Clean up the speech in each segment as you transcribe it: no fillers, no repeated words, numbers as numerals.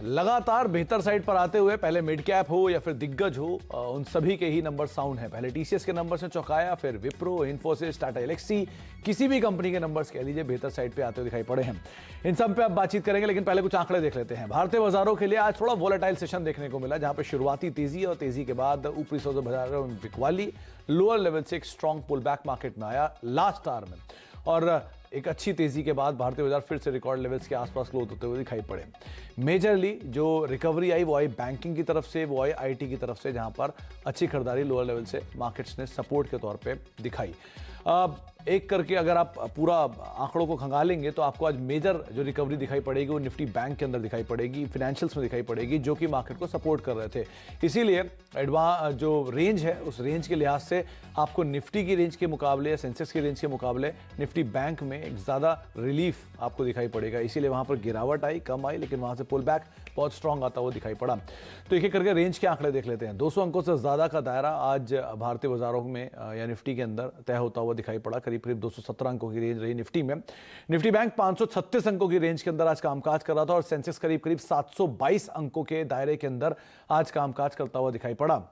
लगातार बेहतर साइड पर आते हुए, पहले मिड कैप हो या फिर दिग्गज हो, उन सभी के ही नंबर साउंड हैं। पहले टीसीएस के नंबर्स ने चौंकाया, फिर विप्रो, इन्फोसिस, टाटा एल्क्सी, किसी भी कंपनी के नंबर्स कह लीजिए बेहतर साइड पे आते हुए दिखाई पड़े हैं। इन सब पे आप बातचीत करेंगे, लेकिन पहले कुछ आंकड़े देख लेते हैं। भारतीय बाजारों के लिए आज थोड़ा वोलेटाइल सेशन देखने को मिला, जहां पे शुरुआती तेजी और तेजी के बाद ऊपरी सौदे बाजारों में बिकवाली, लोअर लेवल से एक स्ट्रॉन्ग पुल बैक मार्केट में आया लास्ट आवर में, और एक अच्छी तेजी के बाद भारतीय बाजार फिर से रिकॉर्ड लेवल्स के आसपास क्लोज होते हुए दिखाई पड़े। मेजरली जो रिकवरी आई वो आई बैंकिंग की तरफ से, वो आई आईटी की तरफ से, जहां पर अच्छी खरीदारी लोअर लेवल से मार्केट्स ने सपोर्ट के तौर पे दिखाई। एक करके अगर आप पूरा आंकड़ों को खंगालेंगे तो आपको आज मेजर जो रिकवरी दिखाई पड़ेगी वो निफ्टी बैंक के अंदर दिखाई पड़ेगी, फाइनेंशियल्स में दिखाई पड़ेगी, जो कि मार्केट को सपोर्ट कर रहे थे। इसीलिए जो रेंज है उस रेंज के लिहाज से आपको निफ्टी की रेंज के मुकाबले या सेंसेक्स की रेंज के मुकाबले निफ्टी बैंक में एक ज़्यादा रिलीफ आपको दिखाई पड़ेगा। इसीलिए वहाँ पर गिरावट आई, कम आई, लेकिन वहाँ से पुल बैक बहुत स्ट्रॉन्ग आता हुआ दिखाई पड़ा। तो एक एक करके रेंज के आंकड़े देख लेते हैं। 200 अंकों से ज़्यादा का दायरा आज भारतीय बाजारों में या निफ्टी के अंदर तय होता हुआ दिखाई पड़ा। करीब 217 अंकों की रेंज रही निफ्टी में। निफ्टी बैंक 536 अंकों की रेंज के अंदर आज कामकाज कर रहा था, और सेंसेक्स करीब 722 अंकों के दायरे के अंदर आज कामकाज करता हुआ दिखाई पड़ा।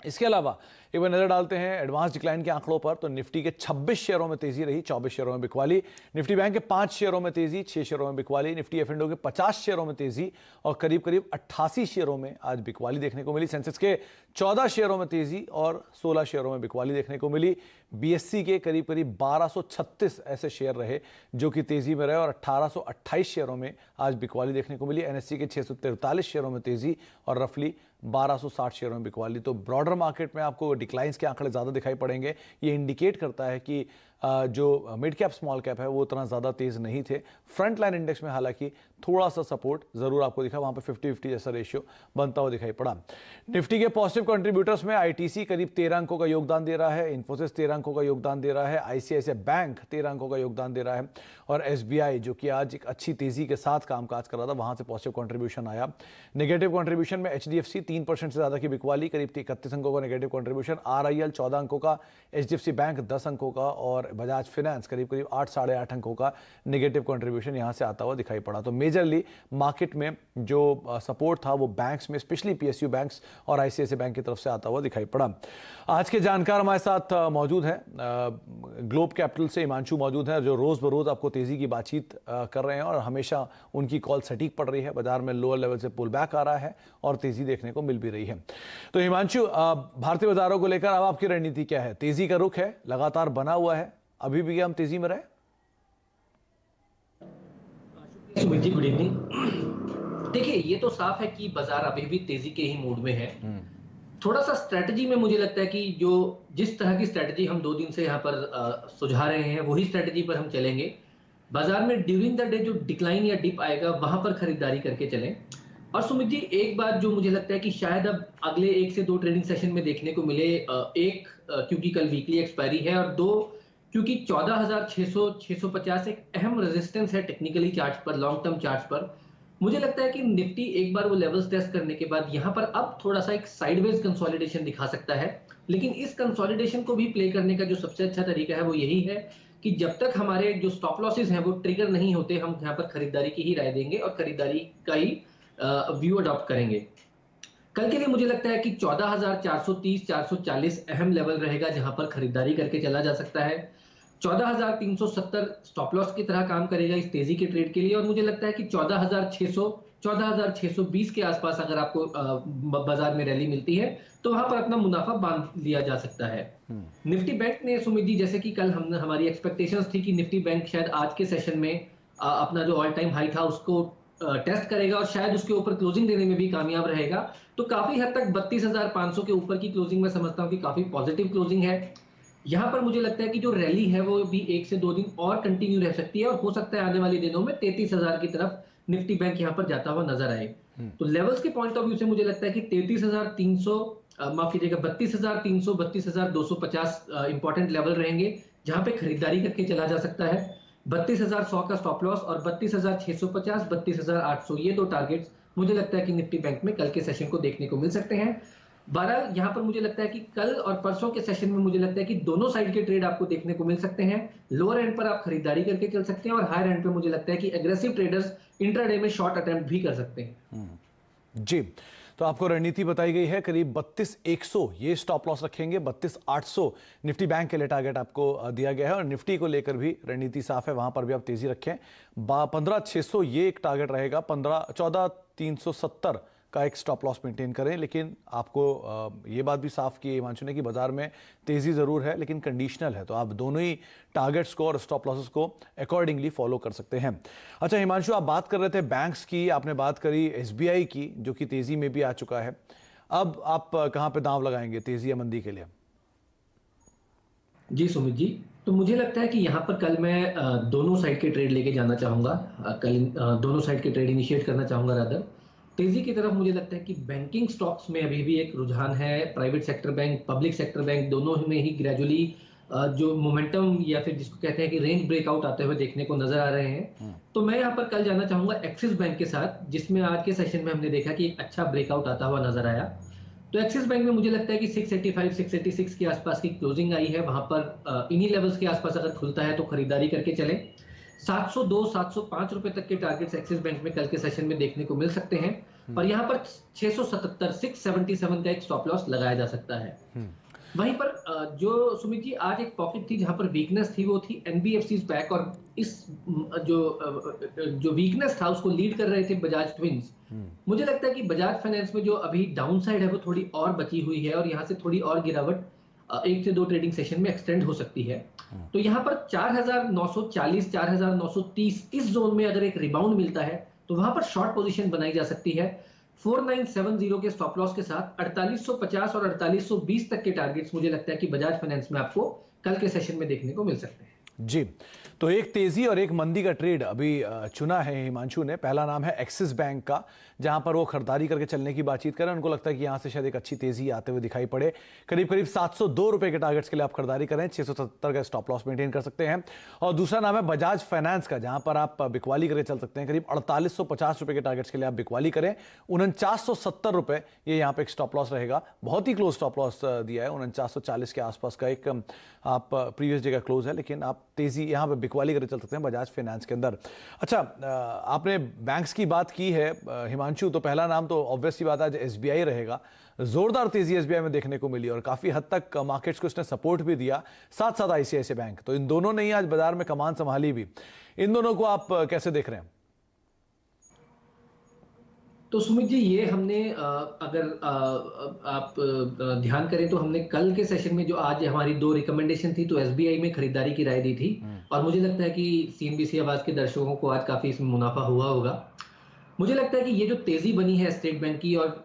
इसके अलावा एक बार नजर डालते हैं एडवांस डिक्लाइन के आंकड़ों पर, तो निफ्टी के 26 शेयरों में तेजी रही, 24 शेयरों में बिकवाली। निफ्टी बैंक के 5 शेयरों में तेजी, 6 शेयरों में बिकवाली। निफ्टी एफ&ओ के 50 शेयरों में तेजी और करीब 88 शेयरों में आज बिकवाली देखने को मिली। सेंसेक्स के 14 शेयरों में तेजी और 16 शेयरों में बिकवाली देखने को मिली। बीएससी के करीब 1236 ऐसे शेयर रहे जो कि तेजी में रहे, और 1828 शेयरों में आज बिकवाली देखने को मिली। एनएससी के 643 शेयरों में तेजी और रफली 1260 शेयरों में बिकवाली। तो ब्रॉडर मार्केट में आपको डिक्लाइंस के आंकड़े ज़्यादा दिखाई पड़ेंगे। ये इंडिकेट करता है कि जो मिड कैप स्मॉल कैप है वो उतना ज़्यादा तेज़ नहीं थे। फ्रंट लाइन इंडेक्स में हालांकि थोड़ा सा सपोर्ट ज़रूर आपको दिखा, वहाँ पे 50-50 जैसा रेशियो बनता हुआ दिखाई पड़ा। निफ्टी के पॉजिटिव कंट्रीब्यूटर्स में आईटीसी करीब 13 अंकों का योगदान दे रहा है, इन्फोसिस 13 अंकों का योगदान दे रहा है, आईसीआईसीआई बैंक 13 अंकों का योगदान दे रहा है, और एसबीआई जो कि आज एक अच्छी तेज़ी के साथ कामकाज कर रहा था, वहाँ से पॉजिटिव कंट्रीब्यूशन आया। नेगेटिव कंट्रीब्यूशन में एचडीएफसी 3% से ज़्यादा की बिकवाली, करीब 31 अंकों का नेगेटिव कंट्रीब्यूशन। आरआईएल 14 अंकों का, एचडीएफसी बैंक 10 अंकों का, और बजाज फाइनेंस करीब 8 साढ़े 8 अंकों का नेगेटिव कंट्रीब्यूशन यहाँ से आता हुआ दिखाई पड़ा। तो मेजरली मार्केट में जो सपोर्ट था वो बैंक्स में, स्पेशली पीएसयू बैंक्स और आईसीआईसीआई बैंक की तरफ से आता हुआ दिखाई पड़ा। आज के जानकार हमारे साथ मौजूद हैं, ग्लोब कैपिटल से हिमांशु मौजूद हैं, जो रोज़ बरोज़ आपको तेज़ी की बातचीत कर रहे हैं, और हमेशा उनकी कॉल सटीक पड़ रही है। बाजार में लोअर लेवल से पुल बैक आ रहा है और तेज़ी देखने को मिल भी रही है। तो हिमांशु, भारतीय बाजारों को लेकर अब आपकी रणनीति क्या है? तेज़ी का रुख है, लगातार बना हुआ है, अभी भी हम तेज़ी में रहे? Sumit ji, good evening. देखिए, ये तो साफ है कि बाजार अभी भी तेजी के ही मूड में है। थोड़ा सा स्ट्रेटजी में मुझे लगता है कि जिस तरह की स्ट्रेटजी हम 2 दिन से यहाँ पर सुझा रहे हैं, वही स्ट्रेटजी पर हम चलेंगे। बाजार में ड्यूरिंग द डे जो डिक्लाइन या डिप आएगा वहां पर खरीदारी करके चलें। और सुमित जी, एक बात जो मुझे लगता है कि शायद अब अगले 1 से 2 ट्रेडिंग सेशन में देखने को मिले, एक क्योंकि कल वीकली एक्सपायरी है, और 2 क्योंकि 14,600-650 एक अहम रेजिस्टेंस है टेक्निकली चार्ट पर, लॉन्ग टर्म चार्ट पर। मुझे लगता है कि निफ्टी एक बार वो लेवल्स टेस्ट करने के बाद यहां पर अब थोड़ा सा एक साइडवेज कंसोलिडेशन दिखा सकता है। लेकिन इस कंसोलिडेशन को भी प्ले करने का जो सबसे अच्छा तरीका है वो यही है कि जब तक हमारे जो स्टॉप लॉसेस हैं वो ट्रिगर नहीं होते, हम यहां पर खरीदारी की ही राय देंगे और खरीदारी का ही व्यू अडॉप्ट करेंगे। कल के लिए मुझे लगता है कि 14,430-440 अहम लेवल रहेगा जहां पर खरीदारी करके चला जा सकता है। 14,370 स्टॉप लॉस की तरह काम करेगा इस तेजी के ट्रेड के लिए, और मुझे लगता है कि 14,620 के आसपास अगर आपको बाजार में रैली मिलती है तो वहां पर अपना मुनाफा बांध लिया जा सकता है। निफ्टी बैंक ने, सुमित जी, जैसे कि कल हमारी एक्सपेक्टेशंस थी कि निफ्टी बैंक शायद आज के सेशन में अपना जो ऑल टाइम हाई था उसको टेस्ट करेगा और शायद उसके ऊपर क्लोजिंग देने में भी कामयाब रहेगा। तो काफी हद तक 32,500 के ऊपर की क्लोजिंग मैं समझता हूं कि काफी पॉजिटिव क्लोजिंग है। यहां पर मुझे लगता है कि जो रैली है वो भी 1 से 2 दिन और कंटिन्यू रह सकती है, और हो सकता है आने वाले दिनों में 33,000 की तरफ निफ्टी बैंक यहां पर जाता हुआ नजर आए। तो लेवल्स के पॉइंट ऑफ व्यू से मुझे लगता है कि 33,300, माफ कीजिएगा, 32,300, 32,250 इंपॉर्टेंट लेवल रहेंगे जहां पे खरीदारी करके चला जा सकता है। 32,100 का स्टॉप लॉस और 32,650, 32,800 ये 2 टारगेट्स मुझे लगता है कि निफ्टी बैंक में कल के सेशन को देखने को मिल सकते हैं। 12 यहाँ पर मुझे लगता है कि कल और परसों के सेशन में मुझे लगता है कि दोनों साइड के ट्रेड आपको देखने को मिल सकते हैं। लोअर एंड पर आप खरीदारी करके चल सकते हैं और हायर एंड पे मुझे लगता है कि एग्रेसिव ट्रेडर्स इंट्राडे में शॉर्ट अटेम्प्ट भी कर सकते हैं। जी, तो आपको रणनीति बताई गई है, करीब 32,100 ये स्टॉप लॉस रखेंगे, 32,800 निफ्टी बैंक के लिए टारगेट आपको दिया गया है और निफ्टी को लेकर भी रणनीति साफ है, वहां पर भी आप तेजी रखें। 15,600 ये एक टारगेट रहेगा, 14,370 का एक स्टॉप लॉस मेंटेन करें। लेकिन आपको ये बात भी साफ की है हिमांशु ने कि बाजार में तेजी जरूर है लेकिन कंडीशनल है, तो आप दोनों ही टारगेट्स को और स्टॉप लॉसेस को अकॉर्डिंगली फॉलो कर सकते हैं। अच्छा हिमांशु, आप बात कर रहे थे बैंक्स की, आपने बात करी एसबीआई की जो कि तेजी में भी आ चुका है। अब आप कहां पे दांव लगाएंगे तेजी या मंदी के लिए? जी सुमित जी, तो मुझे लगता है कि यहाँ पर कल मैं दोनों साइड के ट्रेड लेके जाना चाहूंगा। कल दोनों साइड के ट्रेड इनिशिएट करना चाहूंगा। रादर तेजी की तरफ मुझे लगता है कि बैंकिंग स्टॉक्स में अभी भी एक रुझान है। Private sector bank, public sector bank, दोनों में ही ग्रेजुअली जो मोमेंटम या फिर जिसको कहते हैं कि रेंज ब्रेकआउट आते हुए देखने को नजर आ रहे हैं। तो मैं यहाँ पर कल जाना चाहूंगा एक्सिस बैंक के साथ, जिसमें आज के सेशन में हमने देखा कि एक अच्छा ब्रेकआउट आता हुआ नजर आया। तो एक्सिस बैंक में मुझे लगता है कि 685 686 के आसपास की क्लोजिंग आई है। वहां पर इन्हीं लेवल्स के आसपास अगर खुलता है तो खरीदारी करके चलें। 702 705 रुपए तक के टारगेट्स एक्सिस बैंक में कल के सेशन में देखने को मिल सकते हैं और यहाँ पर 677 677 का एक स्टॉप लॉस लगाया जा सकता है। वहीं पर जो सुमित जी आज एक पॉकेट थी जहां पर वीकनेस थी, वो थी एनबीएफसी बैंक, और इस जो वीकनेस था उसको लीड कर रहे थे बजाज ट्विंस। मुझे लगता है कि बजाज फाइनेंस में जो अभी डाउन साइड है वो थोड़ी और बची हुई है और यहाँ से थोड़ी और गिरावट 1 से 2 ट्रेडिंग सेशन में एक्सटेंड हो सकती है। तो यहाँ पर 4,940 4,930 इस जोन में अगर एक रिबाउंड मिलता है तो वहां पर शॉर्ट पोजीशन बनाई जा सकती है। 4970 के स्टॉप लॉस के साथ 4850 और 4820 तक के टारगेट्स मुझे लगता है कि बजाज फाइनेंस में आपको कल के सेशन में देखने को मिल सकते हैं। जी, तो एक तेजी और एक मंदी का ट्रेड अभी चुना है हिमांशु ने। पहला नाम है एक्सिस बैंक का, जहां पर वो खरीदारी करके चलने की बातचीत करें। उनको लगता है कि यहां से शायद एक अच्छी तेजी आते हुए दिखाई पड़े। करीब करीब 702 रुपए के टारगेट्स के लिए आप खरीदारी करें, 670 का स्टॉप लॉस मेंटेन कर सकते हैं। और दूसरा नाम है बजाज फाइनेंस का, जहां पर आप बिकवाली करके चल सकते हैं। करीब 4850 रुपए के टारगेट्स के लिए आप बिकवाली करें। 4970 रुपए ये यहाँ पे एक स्टॉप लॉस रहेगा। बहुत ही क्लोज स्टॉप लॉस दिया है, 4940 के आसपास का एक आप प्रीवियस डे का क्लोज है, लेकिन आप तेजी यहाँ पे बिकवाली करके चल सकते हैं बजाज फाइनेंस के अंदर। अच्छा, आपने बैंक्स की बात की है हिमांशु, तो पहला नाम तो ऑब्वियसली बात है एसबीआई रहेगा। जोरदार तेजी एसबीआई में देखने को मिली और काफी हद तक मार्केट्स को इसने सपोर्ट भी दिया, साथ साथ आईसीआईसीआई बैंक। तो इन दोनों ने ही आज बाजार में कमान संभाली भी। इन दोनों को आप कैसे देख रहे हैं? तो सुमित जी, ये हमने अगर आप ध्यान करें तो हमने कल के सेशन में जो आज हमारी 2 रिकमेंडेशन थी तो एसबीआई में खरीदारी की राय दी थी और मुझे लगता है कि सीएनबीसी आवाज के दर्शकों को आज काफी इसमें मुनाफा हुआ होगा। मुझे लगता है कि ये जो तेजी बनी है स्टेट बैंक की और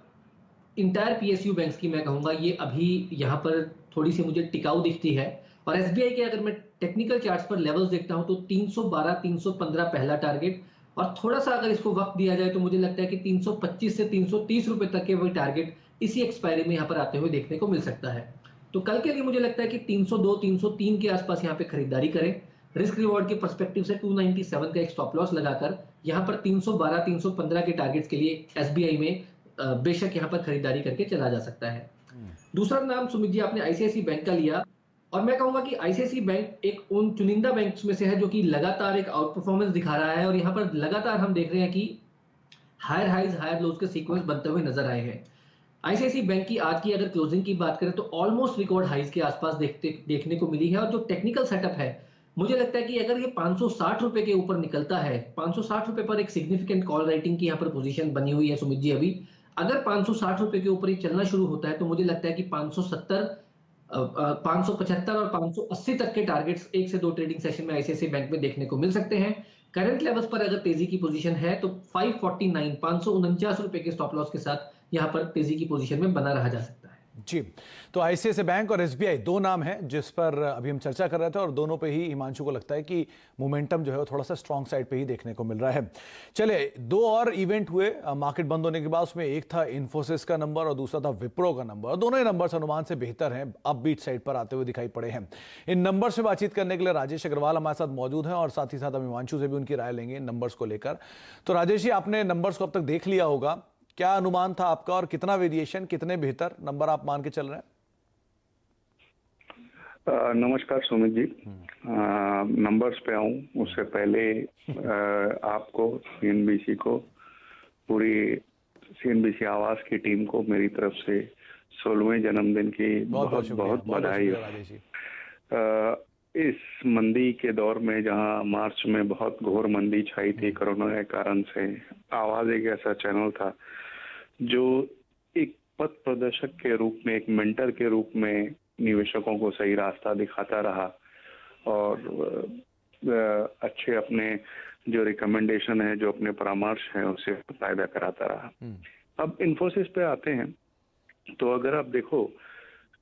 इंटायर पीएसयू बैंक्स की, मैं कहूंगा ये अभी यहाँ पर थोड़ी सी मुझे टिकाऊ दिखती है। और एसबीआई के अगर मैं टेक्निकल चार्ट्स पर लेवल्स देखता हूं तो 312 315 पहला टारगेट और थोड़ा सा अगर इसको वक्त दिया जाए तो मुझे लगता है कि 325 से 330 रुपए तक के वही टारगेट इसी एक्सपायरी में यहाँ पर आते हुए देखने को मिल सकता है। तो कल के लिए मुझे लगता है कि 302 303 के आसपास यहाँ पे खरीदारी करें। रिस्क रिवॉर्ड के पर्सपेक्टिव से 297 का एक स्टॉप लॉस लगाकर यहाँ पर 312 315 के टारगेट्स के लिए एसबीआई में बेशक यहाँ पर खरीदारी करके चला जा सकता है। दूसरा नाम सुमित जी आपने आईसीआईसीआई बैंक का लिया और मैं कहूंगा कि आईसीआईसीआई बैंक एक उन चुनिंदा बैंक्स में से है जो कि लगातार एक आउट परफॉर्मेंस दिखा रहा है और यहाँ पर लगातार हम देख रहे हैं कि हायर हाइज हायर लोज के सीक्वेंस बनते हुए नजर आए हैं। आईसीआईसीआई बैंक की आज की अगर क्लोजिंग की बात करें तो ऑलमोस्ट रिकॉर्ड हाइज के आसपास देखने को मिली है और जो टेक्निकल सेटअप है मुझे लगता है कि अगर ये 560 रुपए के ऊपर निकलता है, 560 रुपए पर एक सिग्निफिकेंट कॉल राइटिंग की यहाँ पर पोजीशन बनी हुई है सुमित जी। अभी अगर 560 रुपए के ऊपर ही चलना शुरू होता है तो मुझे लगता है कि 570 575 और 580 तक के टारगेट्स 1 से 2 ट्रेडिंग सेशन में आईसीआईसीआई बैंक में देखने को मिल सकते हैं। करंट लेवल्स पर अगर तेजी की पोजीशन है तो 549 549 रुपए के स्टॉप लॉस के साथ यहां पर तेजी की पोजीशन में बना रहा जा सकता है। जी, तो आईसीआईसीआई बैंक और एसबीआई 2 नाम हैं जिस पर अभी हम चर्चा कर रहे थे और दोनों पे ही हिमांशु को लगता है कि मोमेंटम जो है वो थोड़ा सा स्ट्रॉन्ग साइड पे ही देखने को मिल रहा है। चले 2 और इवेंट हुए मार्केट बंद होने के बाद, उसमें एक था इन्फोसिस का नंबर और दूसरा था विप्रो का नंबर। दोनों ही नंबर्स अनुमान से बेहतर हैं, अपबीट साइड पर आते हुए दिखाई पड़े हैं। इन नंबर्स से बातचीत करने के लिए राजेश अग्रवाल हमारे साथ मौजूद हैं और साथ ही साथ हम हिमांशु से भी उनकी राय लेंगे इन नंबर्स को लेकर। तो राजेश जी, आपने नंबर्स को अब तक देख लिया होगा, क्या अनुमान था आपका और कितना वेरिएशन, कितने बेहतर नंबर आप मान के चल रहे हैं? नमस्कार सुमित जी। नंबर्स पे आऊं उससे पहले आपको, सीएनबीसी को, पूरी सीएनबीसी आवाज की टीम को मेरी तरफ से 16वें जन्मदिन की बहुत बहुत बधाई। इस मंदी के दौर में जहां मार्च में बहुत घोर मंदी छाई थी कोरोना के कारण से, आवाज एक ऐसा चैनल था जो एक पथ प्रदर्शक के रूप में, एक मेंटर के रूप में निवेशकों को सही रास्ता दिखाता रहा और अच्छे अपने जो रिकमेंडेशन है, जो अपने परामर्श है, उसे फायदा कराता रहा। अब इन्फोसिस पे आते हैं तो अगर आप देखो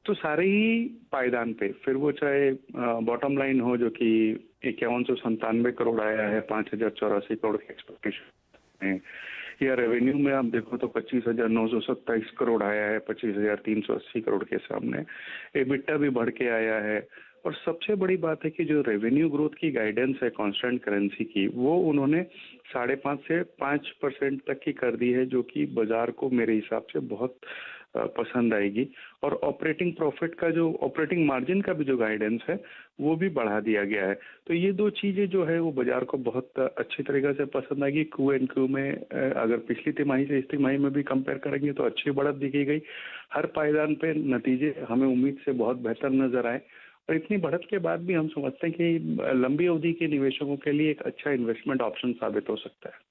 तो सारे ही पायदान पे, फिर वो चाहे बॉटम लाइन हो जो कि 5197 करोड़ आया है 5084 करोड़ के एक्सपेक्टेशन है, या रेवेन्यू में आप देखो तो 25,927 करोड़ आया है 25,380 करोड़ के सामने, एबिटा भी बढ़ के आया है। और सबसे बड़ी बात है कि जो रेवेन्यू ग्रोथ की गाइडेंस है कांस्टेंट करेंसी की, वो उन्होंने 5.5 से 5% तक की कर दी है, जो कि बाजार को मेरे हिसाब से बहुत पसंद आएगी। और ऑपरेटिंग प्रॉफिट का जो, ऑपरेटिंग मार्जिन का भी जो गाइडेंस है वो भी बढ़ा दिया गया है। तो ये दो चीजें जो है वो बाजार को बहुत अच्छी तरीके से पसंद आएगी। Q&Q में अगर पिछली तिमाही से इस तिमाही में भी कंपेयर करेंगे तो अच्छी बढ़त दिखी गई। हर पायदान पे नतीजे हमें उम्मीद से बहुत बेहतर नजर आए और इतनी बढ़त के बाद भी हम समझते हैं कि लंबी अवधि के निवेशकों के लिए एक अच्छा इन्वेस्टमेंट ऑप्शन साबित हो सकता है।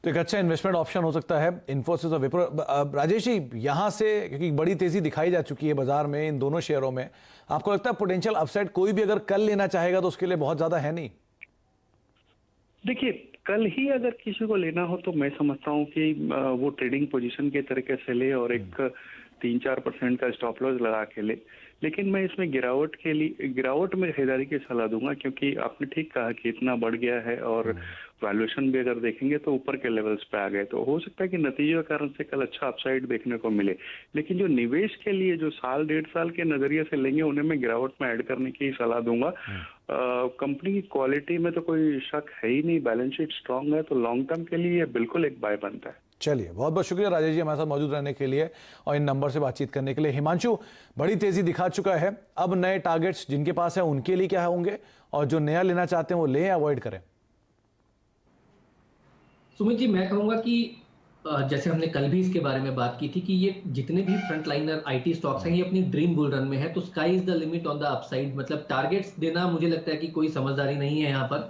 तो एक अच्छा इन्वेस्टमेंट ऑप्शन हो सकता है इन्फोसिस और विप्रो। राजेश जी, यहां से क्योंकि बड़ी तेजी दिखाई जा चुकी है बाजार में इन दोनों शेयरों में, आपको लगता है पोटेंशियल अपसाइड कोई भी अगर कल लेना चाहेगा तो उसके लिए बहुत ज्यादा है नहीं? देखिए, कल ही अगर किसी को लेना हो तो मैं समझता हूं कि वो ट्रेडिंग पोजीशन के तरीके से ले और एक 3-4% का स्टॉप लॉस लगा के ले। लेकिन मैं इसमें गिरावट में खरीदारी की सलाह दूंगा, क्योंकि आपने ठीक कहा कि इतना बढ़ गया है और वैल्यूएशन भी अगर देखेंगे तो ऊपर के लेवल्स पे आ गए, तो हो सकता है कि नतीजे के कारण से कल अच्छा अपसाइड देखने को मिले। लेकिन जो निवेश के लिए जो साल 1.5 साल के नजरिए से लेंगे, उन्हें मैं गिरावट में ऐड करने की सलाह दूंगा। कंपनी की क्वालिटी में तो कोई शक है ही नहीं, बैलेंस शीट स्ट्रांग है, तो लॉन्ग टर्म के लिए बिल्कुल एक बाय बनता है। चलिए, बहुत बहुत शुक्रिया राजेश जी हमारे साथ मौजूद रहने के लिए और इन नंबर से बातचीत करने के लिए। हिमांशु, बड़ी तेजी दिखा चुका है, अब नए टारगेट्स जिनके पास है उनके लिए क्या होंगे और जो नया लेना चाहते हैं वो लें या अवॉइड करें? सुमित जी, मैं कहूंगा कि जैसे हमने कल भी इसके बारे में बात की थी कि ये जितने भी फ्रंटलाइनर आईटी स्टॉक्स हैं ये अपनी ड्रीम बुल रन में है, तो sky is the limit on the upside. मतलब टारगेट्स देना मुझे लगता है कि कोई समझदारी नहीं है यहाँ पर।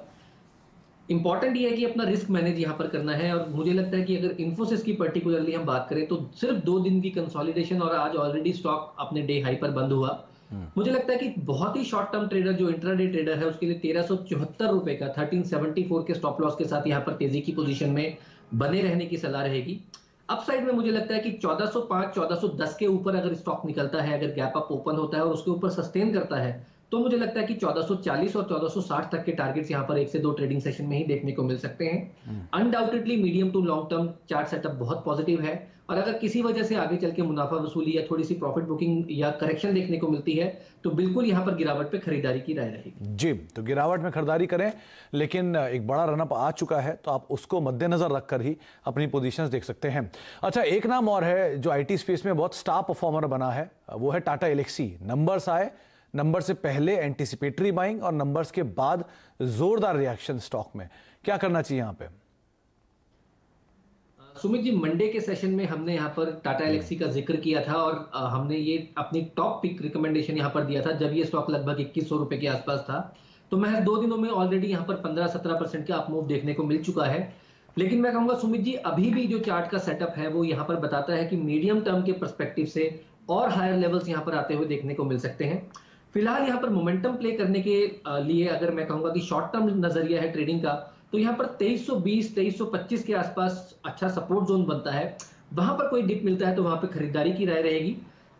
इंपॉर्टेंट ये है कि अपना रिस्क मैनेज यहाँ पर करना है। और मुझे लगता है कि अगर इन्फोसिस की पर्टिकुलरली हम बात करें तो सिर्फ 2 दिन की कंसोलिडेशन और आज ऑलरेडी स्टॉक अपने डे हाई पर बंद हुआ। मुझे लगता है कि बहुत ही शॉर्ट टर्म ट्रेडर जो इंट्राडे ट्रेडर है उसके लिए 1374 रुपए का 1374 के स्टॉप लॉस के साथ यहाँ पर तेजी की पोजीशन में बने रहने की सलाह रहेगी। अपसाइड में मुझे लगता है कि 1405 1410 के ऊपर अगर स्टॉक निकलता है, अगर गैप अप ओपन होता है और उसके ऊपर सस्टेन करता है, तो मुझे लगता है कि 1440 और 1460 तक के टारगेट्स यहाँ पर 1 से 2 ट्रेडिंग सेशन में ही देखने को मिल सकते हैं। Undoubtedly medium to long term chart setup बहुत पॉजिटिव है और अगर किसी वजह से आगे चल के मुनाफा वसूली या थोड़ी सी प्रॉफिट बुकिंग या करेक्शन देखने को मिलती है तो बिल्कुल यहाँ पर गिरावट पे खरीदारी की राय रहेगी। जी, तो गिरावट में खरीदारी करें, लेकिन एक बड़ा रनअप आ चुका है तो आप उसको मद्देनजर रखकर ही अपनी पोजीशंस देख सकते हैं। अच्छा, एक नाम और है जो आईटी स्पेस में बहुत स्टार परफॉर्मर बना है, वो है टाटा एलेक्सी। नंबर्स आए, नंबर से पहले एंटीसिपेटरी बाइंग और नंबर्स के बाद जोरदार रिएक्शन स्टॉक में, क्या करना चाहिए यहाँ पे? सुमित जी, मंडे के सेशन में हमने यहाँ पर टाटा एलेक्सी का जिक्र किया था और हमने ये अपनी टॉप पिक रिकमेंडेशन यहाँ पर दिया था जब ये स्टॉक लगभग 2100 रुपए के आसपास था। तो महज 2 दिनों में ऑलरेडी यहाँ पर 15-17% का अपमूव देखने को मिल चुका है। लेकिन मैं कहूंगा सुमित जी, अभी भी जो चार्ट का सेटअप है वो यहाँ पर बताता है कि मीडियम टर्म के पर्सपेक्टिव से और हायर लेवल्स यहाँ पर आते हुए देखने को मिल सकते हैं। फिलहाल यहाँ पर मोमेंटम प्ले करने के लिए अगर मैं कहूंगा कि शॉर्ट टर्म नजरिया है ट्रेडिंग का, तो यहाँ पर 2320 2325 के आसपास अच्छा सपोर्ट जोन बनता है। वहां पर कोई डिप मिलता है तो वहां पर खरीदारी की राय रहेगी।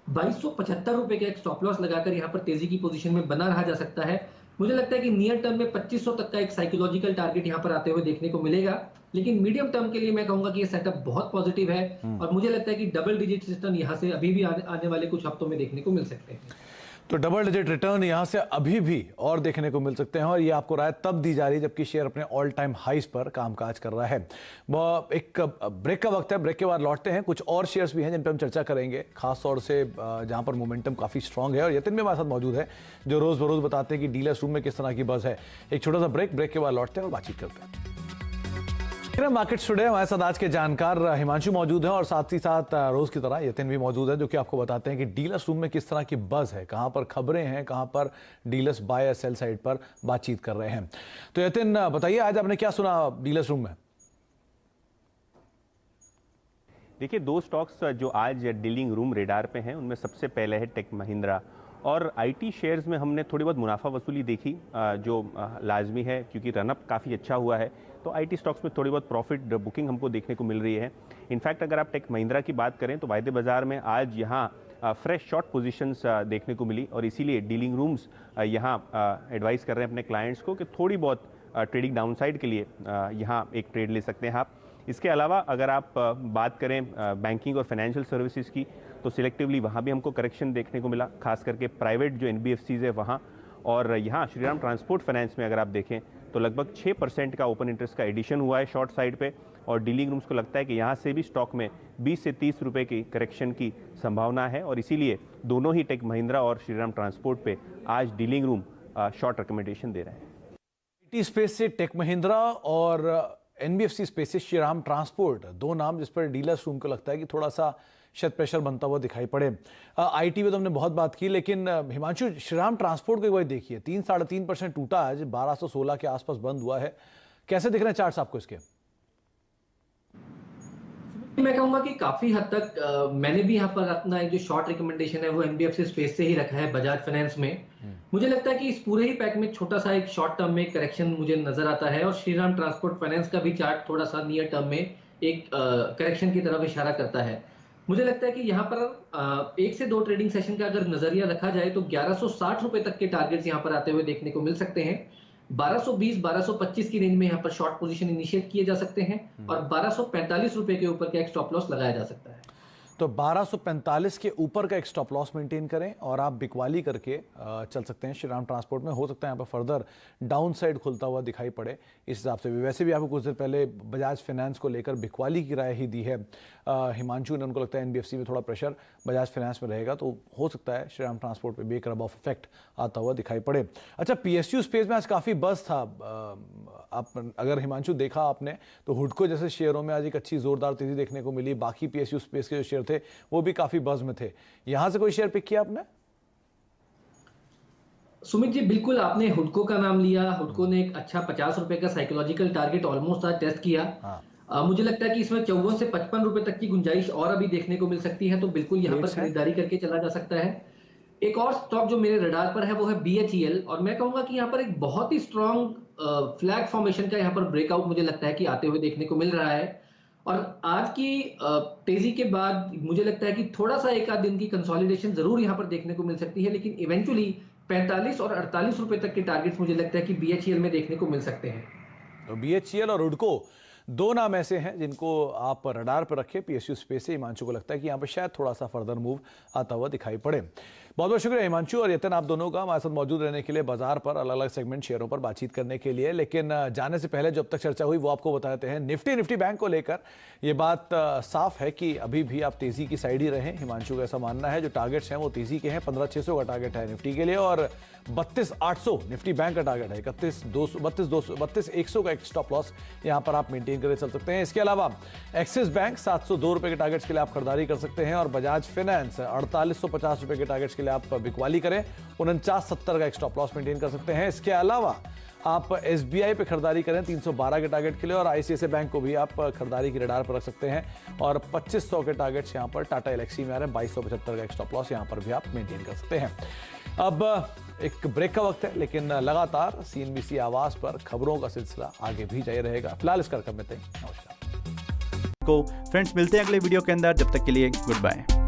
2275 रुपए का एक स्टॉप लॉस लगाकर यहाँ पर तेजी की पोजीशन में बना रहा जा सकता है। मुझे लगता है कि नियर टर्म में 2500 तक का एक साइकोलॉजिकल टारगेट यहाँ पर आते हुए देखने को मिलेगा। लेकिन मीडियम टर्म के लिए मैं कहूंगा कि ये सेटअप बहुत पॉजिटिव है और मुझे लगता है कि डबल डिजिट सिस्टम यहाँ से अभी भी आने वाले कुछ हफ्तों में देखने को मिल सकते हैं। तो डबल डिजिट रिटर्न यहां से अभी भी और देखने को मिल सकते हैं और ये आपको राय तब दी जा रही है जबकि शेयर अपने ऑल टाइम हाइस पर कामकाज कर रहा है। एक ब्रेक का वक्त है, ब्रेक के बाद लौटते हैं। कुछ और शेयर्स भी हैं जिन पर हम चर्चा करेंगे, खासतौर से जहां पर मोमेंटम काफी स्ट्रांग है और यतिन भी हमारे साथ मौजूद है जो रोज बरोज बताते हैं कि डीलर्स रूम में किस तरह की बज़ है। एक छोटा सा ब्रेक के बाद लौटते हैं और बातचीत करते हैं। मार्केट्स टुडे हमारे साथ आज के जानकार हिमांशु मौजूद हैं और साथ ही साथ रोज की तरह यतिन भी मौजूद है जो कि आपको बताते हैं कि डीलर्स रूम में किस तरह की बज़ है, कहां पर खबरें हैं, कहां पर डीलर्स बाय या सेल साइड पर बातचीत कर रहे हैं। तो यतिन बताइए, आज आपने क्या सुना डीलर्स रूम में? देखिए, दो स्टॉक्स जो आज डीलिंग रूम रेडार पे हैं उनमें सबसे पहले है टेक महिंद्रा और आईटी शेयर्स में हमने थोड़ी बहुत मुनाफा वसूली देखी जो लाजमी है क्योंकि रनअप काफ़ी अच्छा हुआ है। तो आईटी स्टॉक्स में थोड़ी बहुत प्रॉफिट बुकिंग हमको देखने को मिल रही है। इनफैक्ट अगर आप टेक महिंद्रा की बात करें तो वायदे बाजार में आज यहाँ फ्रेश शॉर्ट पोजीशंस देखने को मिली और इसीलिए डीलिंग रूम्स यहाँ एडवाइस कर रहे हैं अपने क्लाइंट्स को कि थोड़ी बहुत ट्रेडिंग डाउनसाइड के लिए यहाँ एक ट्रेड ले सकते हैं आप। इसके अलावा अगर आप बात करें बैंकिंग और फाइनेंशियल सर्विसेज की तो सिलेक्टिवली वहाँ भी हमको करेक्शन देखने को मिला, खास करके प्राइवेट जो एनबीएफसीज है वहाँ। और यहाँ श्रीराम ट्रांसपोर्ट फाइनेंस में अगर आप देखें तो लगभग 6% का ओपन इंटरेस्ट का एडिशन हुआ है शॉर्ट साइड पे और डीलिंग रूम्स को लगता है कि यहाँ से भी स्टॉक में 20 से 30 रुपए की करेक्शन की संभावना है और इसीलिए दोनों ही टेक महिंद्रा और श्रीराम ट्रांसपोर्ट पे आज डीलिंग रूम शॉर्ट रिकमेंडेशन दे रहे हैं। आईटी स्पेस से टेक महिंद्रा और एनबीएफसी स्पेस से श्रीराम ट्रांसपोर्ट, दो नाम जिस पर डीलर्स रूम को लगता है कि थोड़ा सा शायद प्रेशर बनता हुआ दिखाई पड़े। आईटी में तो हमने बहुत बात की, लेकिन हिमांशु, श्रीराम ट्रांसपोर्ट को एक बार देखिए, 3-3.5% टूटा, आज 1216 के आसपास बंद हुआ है। कैसे दिख रहे हैं चार्ट्स आपको इसके? मैं कहूंगा कि काफी हद तक मैंने भी यहाँ पर अपना एक जो शॉर्ट रिकमेंडेशन है वो एनबीएफसी स्पेस से ही रखा है बजाज फाइनेंस में। मुझे लगता है कि इस पूरे ही पैक में छोटा सा एक शॉर्ट टर्म में करेक्शन मुझे नजर आता है और श्रीराम ट्रांसपोर्ट फाइनेंस का भी चार्ट थोड़ा सा नियर टर्म में एक करेक्शन की तरफ इशारा करता है। मुझे लगता है कि यहाँ पर 1 से 2 ट्रेडिंग सेशन का अगर नजरिया रखा जाए तो 1160 रुपए तक के टारगेट्स यहाँ पर आते हुए देखने को मिल सकते हैं। 1220-1225 की रेंज में यहाँ पर शॉर्ट पोजीशन इनिशिएट किए जा सकते हैं और 1245 रुपए के ऊपर का एक स्टॉप लॉस लगाया जा सकता है। तो 1245 के ऊपर का एक स्टॉप लॉस मेंटेन करें और आप बिकवाली करके चल सकते हैं श्रीराम ट्रांसपोर्ट में। हो सकता है यहाँ पर फर्दर डाउन साइड खुलता हुआ दिखाई पड़े इस हिसाब से भी। वैसे भी आपको कुछ देर पहले बजाज फाइनेंस को लेकर बिकवाली की राय ही दी है हिमांशु ने। उनको लगता है एनबीएफसी में थोड़ा प्रेशर बजाज फाइनेंस में रहेगा तो हो सकता है श्रीराम ट्रांसपोर्ट पे भी एक रब ऑफ इफेक्ट आता हुआ दिखाई पड़े। अच्छा, पीएसयू स्पेस में आज काफ़ी बज़ था। आप अगर हिमांशु देखा आपने तो हुडको जैसे शेयरों में आज एक अच्छी जोरदार तेजी देखने को मिली। बाकी पीएसयू स्पेस के जो शेयर थे वो भी काफी बज़ में थे। यहां से कोई शेयर पिक किया आपने? सुमित जी, बिल्कुल आपने हुडको का नाम लिया। हुडको ने एक अच्छा 50 रुपए का साइकोलॉजिकल टारगेट ऑलमोस्ट आज टेस्ट किया। मुझे लगता है कि इसमें 54 से 55 रुपए तक की गुंजाइश और अभी देखने को मिल सकती है, तो बिल्कुल यहाँ पर खरीदारी करके चला जा सकता है। एक और स्टॉक जो मेरे रडार पर है वो है बीएचईएल और मैं कहूंगा कि यहाँ पर एक बहुत ही स्ट्रॉन्ग फ्लैग फॉर्मेशन का यहाँ पर ब्रेकआउट मुझे लगता है कि आते हुए देखने को मिल रहा है। और आज की तेजी के बाद मुझे लगता है कि थोड़ा सा एक आध दिन की कंसोलिडेशन जरूर यहाँ पर देखने को मिल सकती है, लेकिन इवेंचुअली 45 और 48 रुपए तक के टारगेट्स मुझे लगता है कि बीएचईएल में देखने को मिल सकते हैं। तो बीएचईएल और हुडको दो नाम ऐसे हैं जिनको आप रडार पर रखें। पीएसयू स्पेस से हिमांशु को लगता है कि यहाँ पर शायद थोड़ा सा फर्दर मूव आता हुआ दिखाई पड़े। बहुत बहुत शुक्रिया हिमांशु और यतिन आप दोनों का हमारे साथ मौजूद रहने के लिए, बाजार पर अलग अलग सेगमेंट शेयरों पर बातचीत करने के लिए। लेकिन जाने से पहले जो अब तक चर्चा हुई वो आपको बताते हैं। निफ्टी बैंक को लेकर ये बात साफ है कि अभी भी आप तेजी की साइड ही रहें। हिमांशु का ऐसा मानना है। जो टारगेट्स हैं वो तेजी के हैं। 15,600 का टारगेट है निफ्टी के लिए और 32,800 निफ्टी बैंक का टारगेट है। 32,100 का एक स्टॉप लॉस यहाँ पर आप मेंटेन करके चल सकते हैं। इसके अलावा एक्सिस बैंक 702 रुपए के टारगेट्स के लिए आप खरीदारी कर सकते हैं और बजाज फाइनेंस 4850 रुपए के टारगेट्स के लिए आप बिकवाली करें। 4970 का एक स्टॉप लॉस मेंटेन कर सकते हैं। इसके अलावा आप एसबीआई पे खरीदारी करें 312 के टारगेट के लिए और आईसीआईसीआई बैंक को भी आप खरीदारी की रडार पर रख सकते हैं और 2500 के टारगेट्स यहाँ पर टाटा एलेक्सी में आ रहे हैं। 2275 का एक स्टॉप लॉस यहाँ पर भी आप मेंटेन कर सकते हैं। अब एक ब्रेक का वक्त है, लेकिन लगातार सीएनबीसी आवाज पर खबरों का सिलसिला आगे भी जारी रहेगा। फिलहाल इस कार्यक्रम में नमस्कार। फ्रेंड्स, मिलते हैं अगले वीडियो के अंदर। जब तक के लिए गुड बाय।